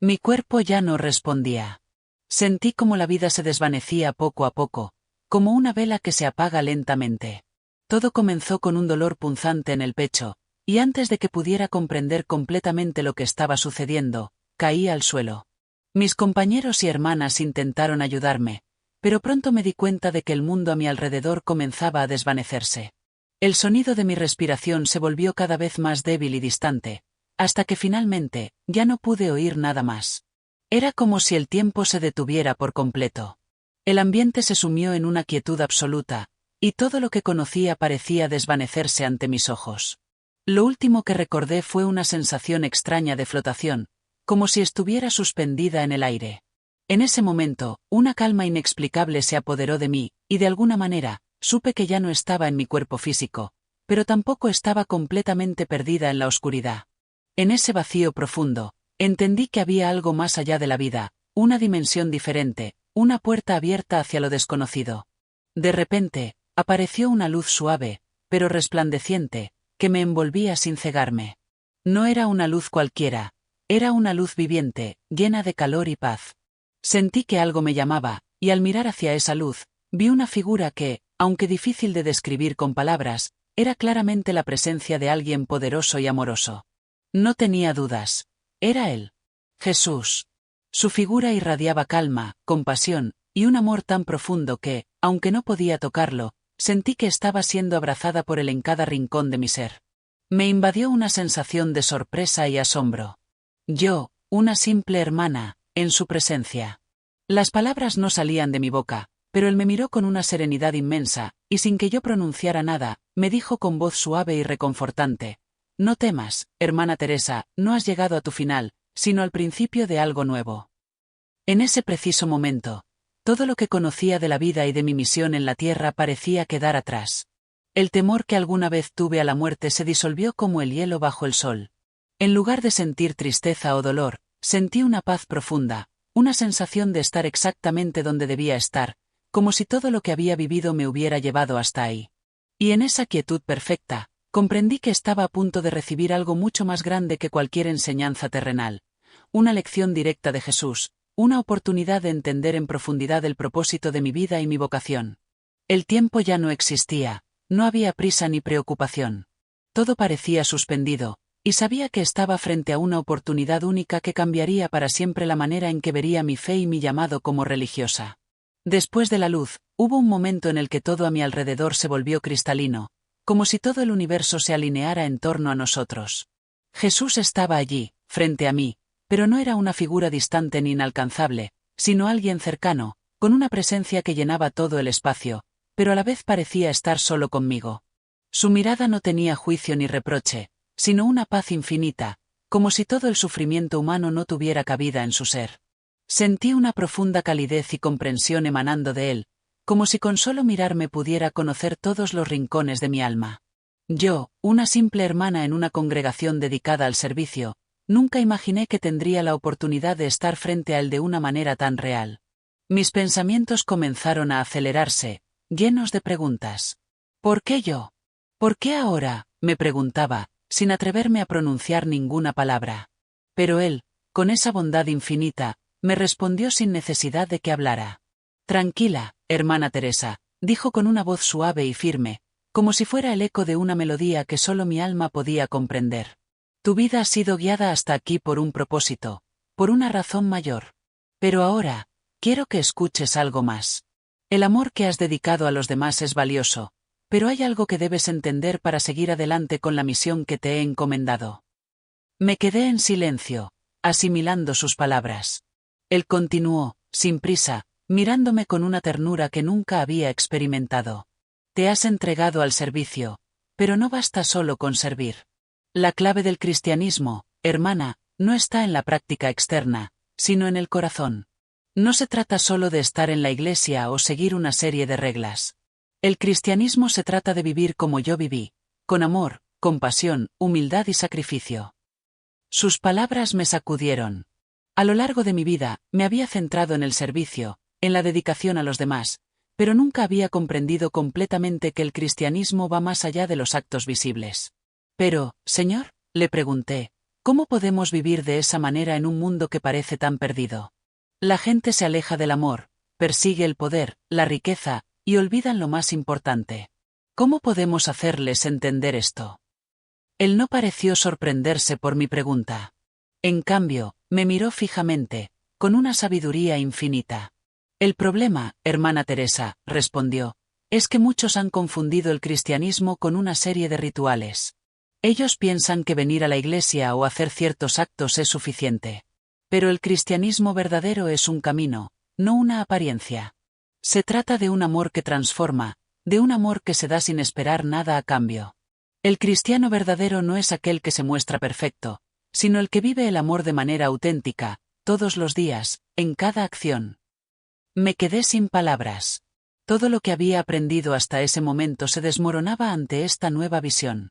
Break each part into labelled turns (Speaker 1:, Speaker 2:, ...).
Speaker 1: Mi cuerpo ya no respondía. Sentí como la vida se desvanecía poco a poco, como una vela que se apaga lentamente. Todo comenzó con un dolor punzante en el pecho, y antes de que pudiera comprender completamente lo que estaba sucediendo, caí al suelo. Mis compañeros y hermanas intentaron ayudarme, pero pronto me di cuenta de que el mundo a mi alrededor comenzaba a desvanecerse. El sonido de mi respiración se volvió cada vez más débil y distante, hasta que finalmente, ya no pude oír nada más. Era como si el tiempo se detuviera por completo. El ambiente se sumió en una quietud absoluta, y todo lo que conocía parecía desvanecerse ante mis ojos. Lo último que recordé fue una sensación extraña de flotación, como si estuviera suspendida en el aire. En ese momento, una calma inexplicable se apoderó de mí, y de alguna manera, supe que ya no estaba en mi cuerpo físico, pero tampoco estaba completamente perdida en la oscuridad. En ese vacío profundo, entendí que había algo más allá de la vida, una dimensión diferente, una puerta abierta hacia lo desconocido. De repente, apareció una luz suave, pero resplandeciente, que me envolvía sin cegarme. No era una luz cualquiera, era una luz viviente, llena de calor y paz. Sentí que algo me llamaba, y al mirar hacia esa luz, vi una figura que, aunque difícil de describir con palabras, era claramente la presencia de alguien poderoso y amoroso. No tenía dudas. Era él. Jesús. Su figura irradiaba calma, compasión, y un amor tan profundo que, aunque no podía tocarlo, sentí que estaba siendo abrazada por él en cada rincón de mi ser. Me invadió una sensación de sorpresa y asombro. Yo, una simple hermana, en su presencia. Las palabras no salían de mi boca, pero él me miró con una serenidad inmensa, y sin que yo pronunciara nada, me dijo con voz suave y reconfortante: no temas, hermana Teresa, no has llegado a tu final, sino al principio de algo nuevo. En ese preciso momento, todo lo que conocía de la vida y de mi misión en la tierra parecía quedar atrás. El temor que alguna vez tuve a la muerte se disolvió como el hielo bajo el sol. En lugar de sentir tristeza o dolor, sentí una paz profunda, una sensación de estar exactamente donde debía estar, como si todo lo que había vivido me hubiera llevado hasta ahí. Y en esa quietud perfecta, comprendí que estaba a punto de recibir algo mucho más grande que cualquier enseñanza terrenal, una lección directa de Jesús, una oportunidad de entender en profundidad el propósito de mi vida y mi vocación. El tiempo ya no existía, no había prisa ni preocupación. Todo parecía suspendido, y sabía que estaba frente a una oportunidad única que cambiaría para siempre la manera en que vería mi fe y mi llamado como religiosa. Después de la luz, hubo un momento en el que todo a mi alrededor se volvió cristalino, como si todo el universo se alineara en torno a nosotros. Jesús estaba allí, frente a mí, pero no era una figura distante ni inalcanzable, sino alguien cercano, con una presencia que llenaba todo el espacio, pero a la vez parecía estar solo conmigo. Su mirada no tenía juicio ni reproche, sino una paz infinita, como si todo el sufrimiento humano no tuviera cabida en su ser. Sentí una profunda calidez y comprensión emanando de él, como si con solo mirarme pudiera conocer todos los rincones de mi alma. Yo, una simple hermana en una congregación dedicada al servicio, nunca imaginé que tendría la oportunidad de estar frente a él de una manera tan real. Mis pensamientos comenzaron a acelerarse, llenos de preguntas. ¿Por qué yo? ¿Por qué ahora?, me preguntaba, sin atreverme a pronunciar ninguna palabra. Pero él, con esa bondad infinita, me respondió sin necesidad de que hablara. Tranquila, hermana Teresa, dijo con una voz suave y firme, como si fuera el eco de una melodía que solo mi alma podía comprender. Tu vida ha sido guiada hasta aquí por un propósito, por una razón mayor. Pero ahora, quiero que escuches algo más. El amor que has dedicado a los demás es valioso, pero hay algo que debes entender para seguir adelante con la misión que te he encomendado. Me quedé en silencio, asimilando sus palabras. Él continuó, sin prisa, mirándome con una ternura que nunca había experimentado. Te has entregado al servicio, pero no basta solo con servir. La clave del cristianismo, hermana, no está en la práctica externa, sino en el corazón. No se trata solo de estar en la iglesia o seguir una serie de reglas. El cristianismo se trata de vivir como yo viví, con amor, compasión, humildad y sacrificio. Sus palabras me sacudieron. A lo largo de mi vida, me había centrado en el servicio, en la dedicación a los demás, pero nunca había comprendido completamente que el cristianismo va más allá de los actos visibles. Pero, Señor, le pregunté, ¿Cómo podemos vivir de esa manera en un mundo que parece tan perdido? La gente se aleja del amor, persigue el poder, la riqueza, y olvidan lo más importante. ¿Cómo podemos hacerles entender esto? Él no pareció sorprenderse por mi pregunta. En cambio, me miró fijamente, con una sabiduría infinita. El problema, hermana Teresa, respondió, es que muchos han confundido el cristianismo con una serie de rituales. Ellos piensan que venir a la iglesia o hacer ciertos actos es suficiente. Pero el cristianismo verdadero es un camino, no una apariencia. Se trata de un amor que transforma, de un amor que se da sin esperar nada a cambio. El cristiano verdadero no es aquel que se muestra perfecto, sino el que vive el amor de manera auténtica, todos los días, en cada acción. Me quedé sin palabras. Todo lo que había aprendido hasta ese momento se desmoronaba ante esta nueva visión.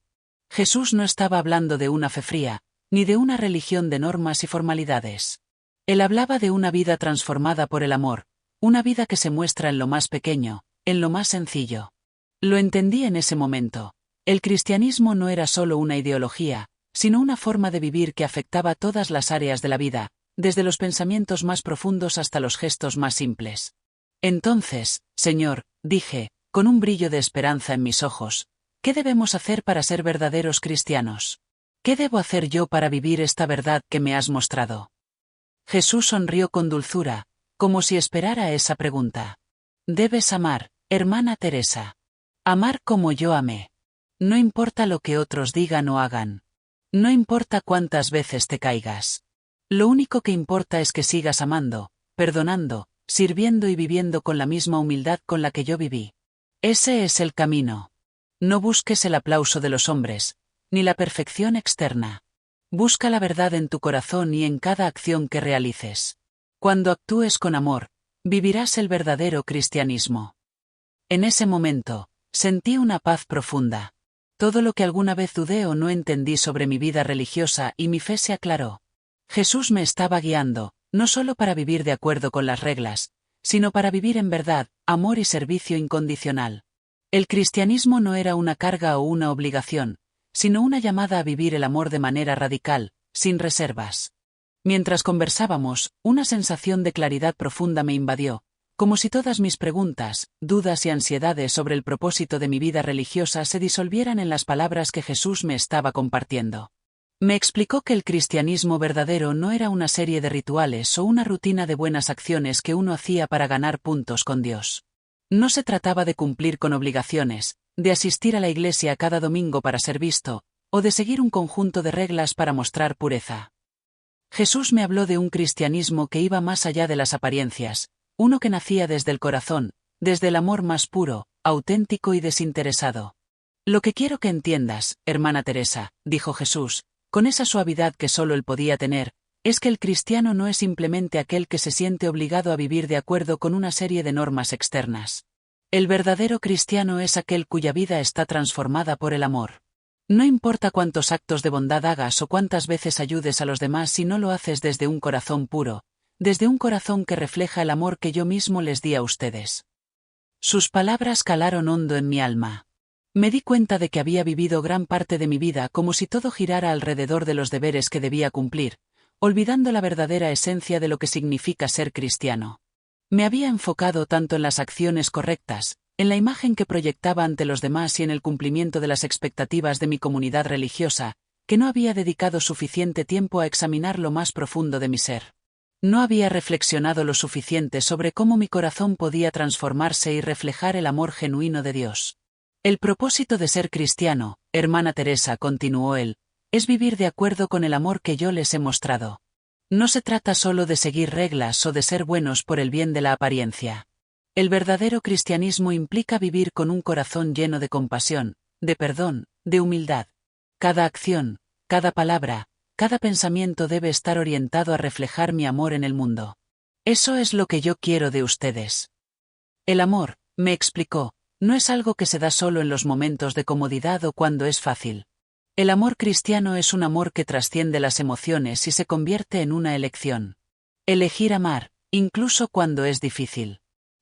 Speaker 1: Jesús no estaba hablando de una fe fría, ni de una religión de normas y formalidades. Él hablaba de una vida transformada por el amor, una vida que se muestra en lo más pequeño, en lo más sencillo. Lo entendí en ese momento. El cristianismo no era solo una ideología, sino una forma de vivir que afectaba todas las áreas de la vida, desde los pensamientos más profundos hasta los gestos más simples. Entonces, Señor, dije, con un brillo de esperanza en mis ojos, ¿qué debemos hacer para ser verdaderos cristianos? ¿Qué debo hacer yo para vivir esta verdad que me has mostrado? Jesús sonrió con dulzura, como si esperara esa pregunta. Debes amar, hermana Teresa. Amar como yo amé. No importa lo que otros digan o hagan. No importa cuántas veces te caigas. Lo único que importa es que sigas amando, perdonando, sirviendo y viviendo con la misma humildad con la que yo viví. Ese es el camino. No busques el aplauso de los hombres, ni la perfección externa. Busca la verdad en tu corazón y en cada acción que realices. Cuando actúes con amor, vivirás el verdadero cristianismo. En ese momento, sentí una paz profunda. Todo lo que alguna vez dudé o no entendí sobre mi vida religiosa y mi fe se aclaró. Jesús me estaba guiando, no solo para vivir de acuerdo con las reglas, sino para vivir en verdad, amor y servicio incondicional. El cristianismo no era una carga o una obligación, sino una llamada a vivir el amor de manera radical, sin reservas. Mientras conversábamos, una sensación de claridad profunda me invadió, como si todas mis preguntas, dudas y ansiedades sobre el propósito de mi vida religiosa se disolvieran en las palabras que Jesús me estaba compartiendo. Me explicó que el cristianismo verdadero no era una serie de rituales o una rutina de buenas acciones que uno hacía para ganar puntos con Dios. No se trataba de cumplir con obligaciones, de asistir a la iglesia cada domingo para ser visto, o de seguir un conjunto de reglas para mostrar pureza. Jesús me habló de un cristianismo que iba más allá de las apariencias, uno que nacía desde el corazón, desde el amor más puro, auténtico y desinteresado. Lo que quiero que entiendas, hermana Teresa, dijo Jesús, con esa suavidad que solo él podía tener, es que el cristiano no es simplemente aquel que se siente obligado a vivir de acuerdo con una serie de normas externas. El verdadero cristiano es aquel cuya vida está transformada por el amor. No importa cuántos actos de bondad hagas o cuántas veces ayudes a los demás si no lo haces desde un corazón puro, desde un corazón que refleja el amor que yo mismo les di a ustedes. Sus palabras calaron hondo en mi alma. Me di cuenta de que había vivido gran parte de mi vida como si todo girara alrededor de los deberes que debía cumplir, olvidando la verdadera esencia de lo que significa ser cristiano. Me había enfocado tanto en las acciones correctas, en la imagen que proyectaba ante los demás y en el cumplimiento de las expectativas de mi comunidad religiosa, que no había dedicado suficiente tiempo a examinar lo más profundo de mi ser. No había reflexionado lo suficiente sobre cómo mi corazón podía transformarse y reflejar el amor genuino de Dios. El propósito de ser cristiano, hermana Teresa, continuó él, es vivir de acuerdo con el amor que yo les he mostrado. No se trata solo de seguir reglas o de ser buenos por el bien de la apariencia. El verdadero cristianismo implica vivir con un corazón lleno de compasión, de perdón, de humildad. Cada acción, cada palabra, cada pensamiento debe estar orientado a reflejar mi amor en el mundo. Eso es lo que yo quiero de ustedes. El amor, me explicó, no es algo que se da solo en los momentos de comodidad o cuando es fácil. El amor cristiano es un amor que trasciende las emociones y se convierte en una elección. Elegir amar, incluso cuando es difícil.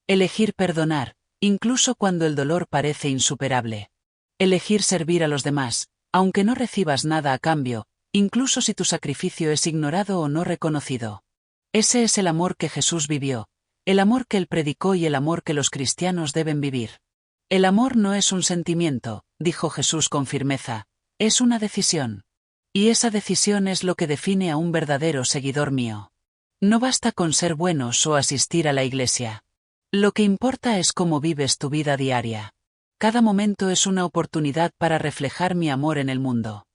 Speaker 1: Elegir perdonar, incluso cuando el dolor parece insuperable. Elegir servir a los demás, aunque no recibas nada a cambio, incluso si tu sacrificio es ignorado o no reconocido. Ese es el amor que Jesús vivió, el amor que él predicó y el amor que los cristianos deben vivir. El amor no es un sentimiento, dijo Jesús con firmeza, es una decisión. Y esa decisión es lo que define a un verdadero seguidor mío. No basta con ser buenos o asistir a la iglesia. Lo que importa es cómo vives tu vida diaria. Cada momento es una oportunidad para reflejar mi amor en el mundo.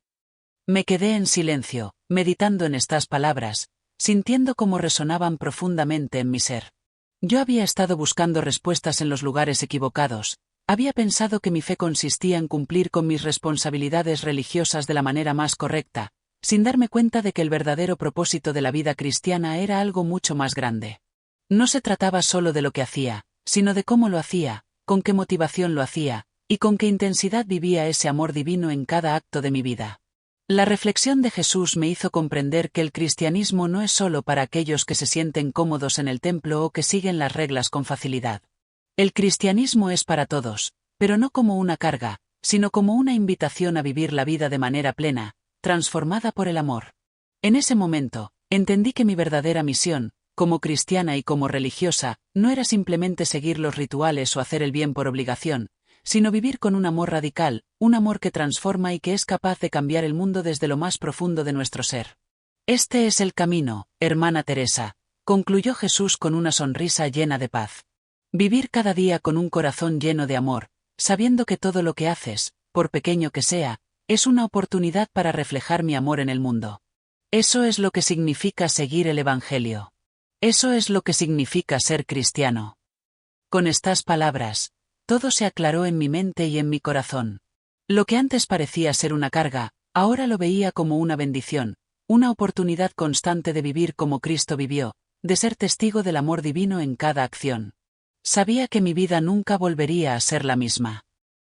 Speaker 1: Me quedé en silencio, meditando en estas palabras, sintiendo cómo resonaban profundamente en mi ser. Yo había estado buscando respuestas en los lugares equivocados. Había pensado que mi fe consistía en cumplir con mis responsabilidades religiosas de la manera más correcta, sin darme cuenta de que el verdadero propósito de la vida cristiana era algo mucho más grande. No se trataba solo de lo que hacía, sino de cómo lo hacía, con qué motivación lo hacía, y con qué intensidad vivía ese amor divino en cada acto de mi vida. La reflexión de Jesús me hizo comprender que el cristianismo no es solo para aquellos que se sienten cómodos en el templo o que siguen las reglas con facilidad. El cristianismo es para todos, pero no como una carga, sino como una invitación a vivir la vida de manera plena, transformada por el amor. En ese momento, entendí que mi verdadera misión, como cristiana y como religiosa, no era simplemente seguir los rituales o hacer el bien por obligación, sino vivir con un amor radical, un amor que transforma y que es capaz de cambiar el mundo desde lo más profundo de nuestro ser. Este es el camino, hermana Teresa, concluyó Jesús con una sonrisa llena de paz. Vivir cada día con un corazón lleno de amor, sabiendo que todo lo que haces, por pequeño que sea, es una oportunidad para reflejar mi amor en el mundo. Eso es lo que significa seguir el Evangelio. Eso es lo que significa ser cristiano. Con estas palabras, todo se aclaró en mi mente y en mi corazón. Lo que antes parecía ser una carga, ahora lo veía como una bendición, una oportunidad constante de vivir como Cristo vivió, de ser testigo del amor divino en cada acción. Sabía que mi vida nunca volvería a ser la misma.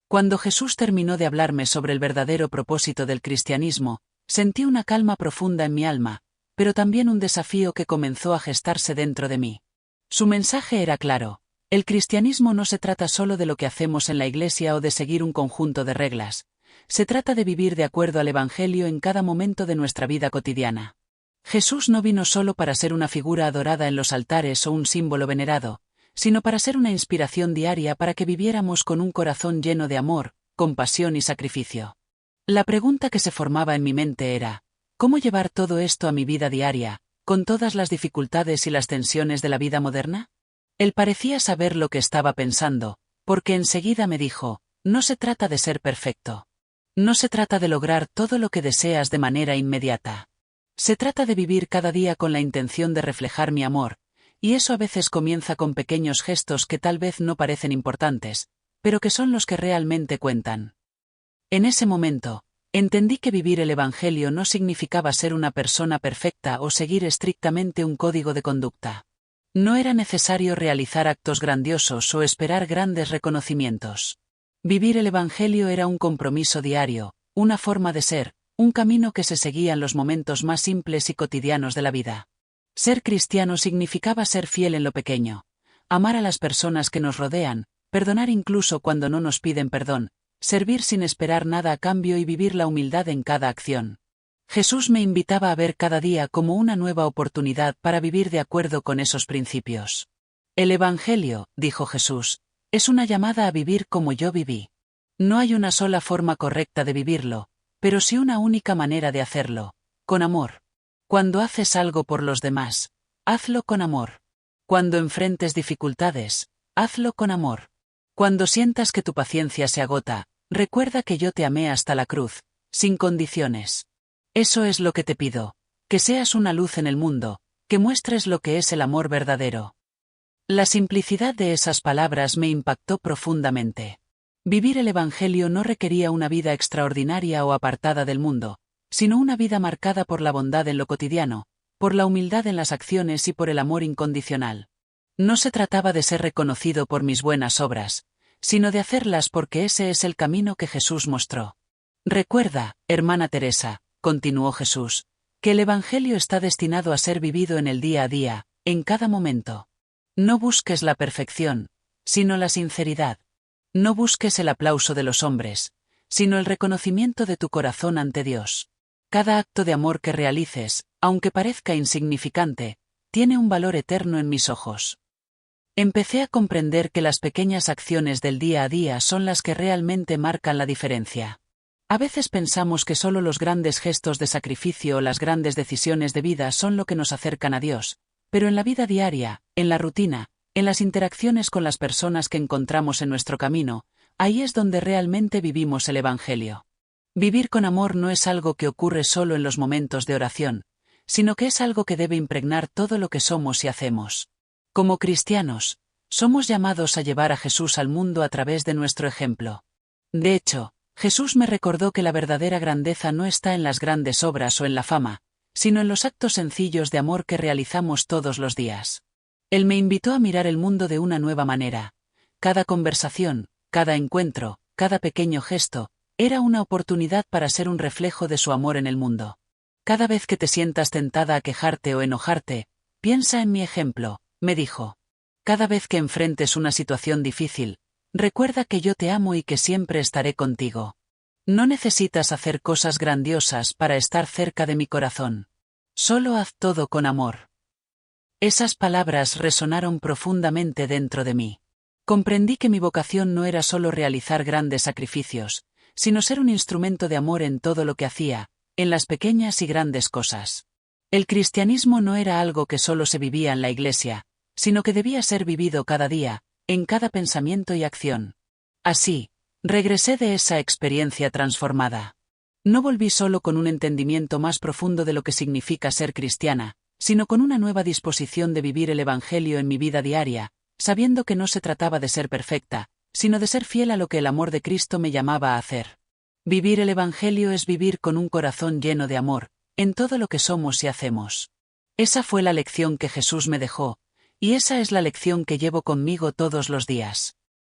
Speaker 1: Cuando Jesús terminó de hablarme sobre el verdadero propósito del cristianismo, sentí una calma profunda en mi alma, pero también un desafío que comenzó a gestarse dentro de mí. Su mensaje era claro: el cristianismo no se trata solo de lo que hacemos en la iglesia o de seguir un conjunto de reglas, se trata de vivir de acuerdo al Evangelio en cada momento de nuestra vida cotidiana. Jesús no vino solo para ser una figura adorada en los altares o un símbolo venerado, sino para ser una inspiración diaria para que viviéramos con un corazón lleno de amor, compasión y sacrificio. La pregunta que se formaba en mi mente era: ¿cómo llevar todo esto a mi vida diaria, con todas las dificultades y las tensiones de la vida moderna? Él parecía saber lo que estaba pensando, porque enseguida me dijo: no se trata de ser perfecto. No se trata de lograr todo lo que deseas de manera inmediata. Se trata de vivir cada día con la intención de reflejar mi amor, y eso a veces comienza con pequeños gestos que tal vez no parecen importantes, pero que son los que realmente cuentan. En ese momento, entendí que vivir el Evangelio no significaba ser una persona perfecta o seguir estrictamente un código de conducta. No era necesario realizar actos grandiosos o esperar grandes reconocimientos. Vivir el Evangelio era un compromiso diario, una forma de ser, un camino que se seguía en los momentos más simples y cotidianos de la vida. Ser cristiano significaba ser fiel en lo pequeño, amar a las personas que nos rodean, perdonar incluso cuando no nos piden perdón, servir sin esperar nada a cambio y vivir la humildad en cada acción. Jesús me invitaba a ver cada día como una nueva oportunidad para vivir de acuerdo con esos principios. El Evangelio, dijo Jesús, es una llamada a vivir como yo viví. No hay una sola forma correcta de vivirlo, pero sí una única manera de hacerlo: con amor. Cuando haces algo por los demás, hazlo con amor. Cuando enfrentes dificultades, hazlo con amor. Cuando sientas que tu paciencia se agota, recuerda que yo te amé hasta la cruz, sin condiciones. Eso es lo que te pido: que seas una luz en el mundo, que muestres lo que es el amor verdadero. La simplicidad de esas palabras me impactó profundamente. Vivir el Evangelio no requería una vida extraordinaria o apartada del mundo, sino una vida marcada por la bondad en lo cotidiano, por la humildad en las acciones y por el amor incondicional. No se trataba de ser reconocido por mis buenas obras, sino de hacerlas porque ese es el camino que Jesús mostró. Recuerda, hermana Teresa, continuó Jesús, que el Evangelio está destinado a ser vivido en el día a día, en cada momento. No busques la perfección, sino la sinceridad. No busques el aplauso de los hombres, sino el reconocimiento de tu corazón ante Dios. Cada acto de amor que realices, aunque parezca insignificante, tiene un valor eterno en mis ojos. Empecé a comprender que las pequeñas acciones del día a día son las que realmente marcan la diferencia. A veces pensamos que solo los grandes gestos de sacrificio o las grandes decisiones de vida son lo que nos acercan a Dios, pero en la vida diaria, en la rutina, en las interacciones con las personas que encontramos en nuestro camino, ahí es donde realmente vivimos el Evangelio. Vivir con amor no es algo que ocurre solo en los momentos de oración, sino que es algo que debe impregnar todo lo que somos y hacemos. Como cristianos, somos llamados a llevar a Jesús al mundo a través de nuestro ejemplo. De hecho, Jesús me recordó que la verdadera grandeza no está en las grandes obras o en la fama, sino en los actos sencillos de amor que realizamos todos los días. Él me invitó a mirar el mundo de una nueva manera. Cada conversación, cada encuentro, cada pequeño gesto, era una oportunidad para ser un reflejo de su amor en el mundo. Cada vez que te sientas tentada a quejarte o enojarte, piensa en mi ejemplo, me dijo. Cada vez que enfrentes una situación difícil, recuerda que yo te amo y que siempre estaré contigo. No necesitas hacer cosas grandiosas para estar cerca de mi corazón. Solo haz todo con amor. Esas palabras resonaron profundamente dentro de mí. Comprendí que mi vocación no era solo realizar grandes sacrificios, sino ser un instrumento de amor en todo lo que hacía, en las pequeñas y grandes cosas. El cristianismo no era algo que solo se vivía en la iglesia, sino que debía ser vivido cada día, en cada pensamiento y acción. Así, regresé de esa experiencia transformada. No volví solo con un entendimiento más profundo de lo que significa ser cristiana, sino con una nueva disposición de vivir el Evangelio en mi vida diaria, sabiendo que no se trataba de ser perfecta, sino de ser fiel a lo que el amor de Cristo me llamaba a hacer. Vivir el Evangelio es vivir con un corazón lleno de amor, en todo lo que somos y hacemos. Esa fue la lección que Jesús me dejó, y esa es la lección que llevo conmigo todos los días.